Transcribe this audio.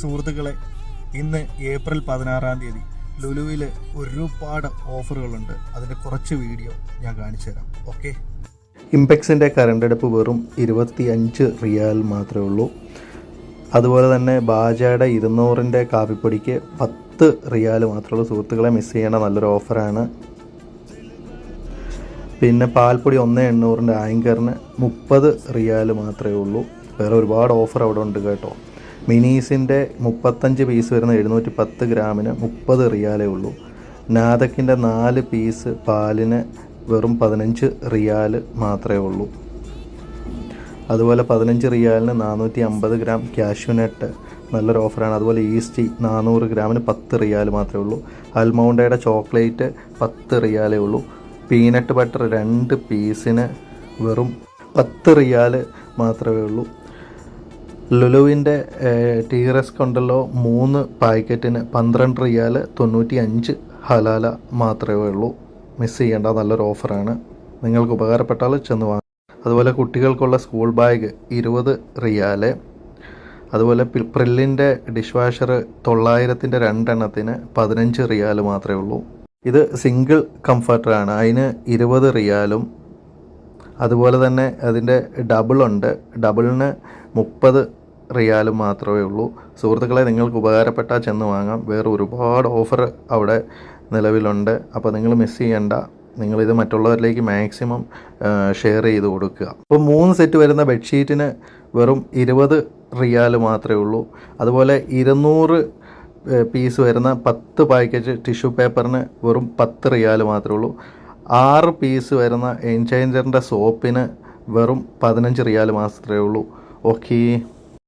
സുഹൃത്തുക്കളെ, ഇന്ന് ഏപ്രിൽ 16-ാം തീയതി ലുലുവിൽ ഒരുപാട് ഓഫറുകളുണ്ട്. അതിൻ്റെ കുറച്ച് വീഡിയോ ഞാൻ കാണിച്ചു തരാം. ഓക്കെ, ഇംപെക്സിൻ്റെ കറണ്ടടുപ്പ് വെറും 25 റിയാൽ മാത്രമേ ഉള്ളൂ. അതുപോലെ തന്നെ ബാജയുടെ 200-ൻ്റെ കാപ്പിപ്പൊടിക്ക് 10 റിയാൽ മാത്രമേ ഉള്ളൂ. സുഹൃത്തുക്കളെ, മിസ് ചെയ്യേണ്ട നല്ലൊരു ഓഫറാണ്. പിന്നെ പാൽപ്പൊടി 1.800-ൻ്റെ ആങ്കറിന് 30 റിയാൽ മാത്രമേ ഉള്ളൂ. വേറെ ഒരുപാട് ഓഫർ അവിടെ ഉണ്ട് കേട്ടോ. മിനീസിൻ്റെ 35 പീസ് വരുന്ന 710 ഗ്രാമിന് 30 റിയാലേ ഉള്ളൂ. നാദക്കിൻ്റെ 4 പീസ് പാലിന് വെറും 15 റിയാൽ മാത്രമേ ഉള്ളൂ. അതുപോലെ 15 റിയാലിന് 450 ഗ്രാം കാഷ്യൂനട്ട് നല്ലൊരു ഓഫറാണ്. അതുപോലെ ഈസ്റ്റ് 400 ഗ്രാമിന് 10 റിയാൽ മാത്രമേ ഉള്ളൂ. അൽമൗണ്ടയുടെ ചോക്ലേറ്റ് 10 റിയാലേ ഉള്ളൂ. പീനട്ട് ബട്ടർ 2 പീസിന് വെറും 10 റിയാൽ മാത്രമേ ഉള്ളൂ. ലുലുവിൻ്റെ ടീറസ് കൊണ്ടല്ലോ 3 പാക്കറ്റിന് 12 റിയാൽ 95 ഹലാല മാത്രമേ ഉള്ളൂ. മിസ് ചെയ്യേണ്ട നല്ലൊരു ഓഫറാണ്. നിങ്ങൾക്ക് ഉപകാരപ്പെട്ടാൽ ചെന്ന് വാങ്ങാം. അതുപോലെ കുട്ടികൾക്കുള്ള സ്കൂൾ ബാഗ് 20 റിയാൽ. അതുപോലെ പ്രില്ലിൻ്റെ ഡിഷ് വാഷർ 900-ൻ്റെ 2 എണ്ണത്തിന് 15 റിയാൽ മാത്രമേ ഉള്ളൂ. ഇത് സിംഗിൾ കംഫർട്ടറാണ്, അതിന് 20 റിയാലും. അതുപോലെ തന്നെ അതിൻ്റെ ഡബിളുണ്ട്, ഡബിളിന് 30 റിയാലും മാത്രമേ ഉള്ളൂ. സുഹൃത്തുക്കളെ, നിങ്ങൾക്ക് ഉപകാരപ്പെട്ടാൽ ചെന്ന് വാങ്ങാം. വേറെ ഒരുപാട് ഓഫർ അവിടെ നിലവിലുണ്ട്. അപ്പോൾ നിങ്ങൾ മിസ് ചെയ്യണ്ട. നിങ്ങളിത് മറ്റുള്ളവരിലേക്ക് മാക്സിമം ഷെയർ ചെയ്ത് കൊടുക്കുക. അപ്പോൾ 3 സെറ്റ് വരുന്ന ബെഡ്ഷീറ്റിന് വെറും 20 റിയാൽ മാത്രമേ ഉള്ളൂ. അതുപോലെ 200 പീസ് വരുന്ന 10 പാക്കറ്റ് ടിഷ്യൂ പേപ്പറിന് വെറും 10 റിയാൽ മാത്രമേ ഉള്ളൂ. 6 പീസ് വരുന്ന എൻചേഞ്ചറിൻ്റെ സോപ്പിന് വെറും 15 റിയാൽ മാത്രമേ ഉള്ളൂ. ഓക്കേ.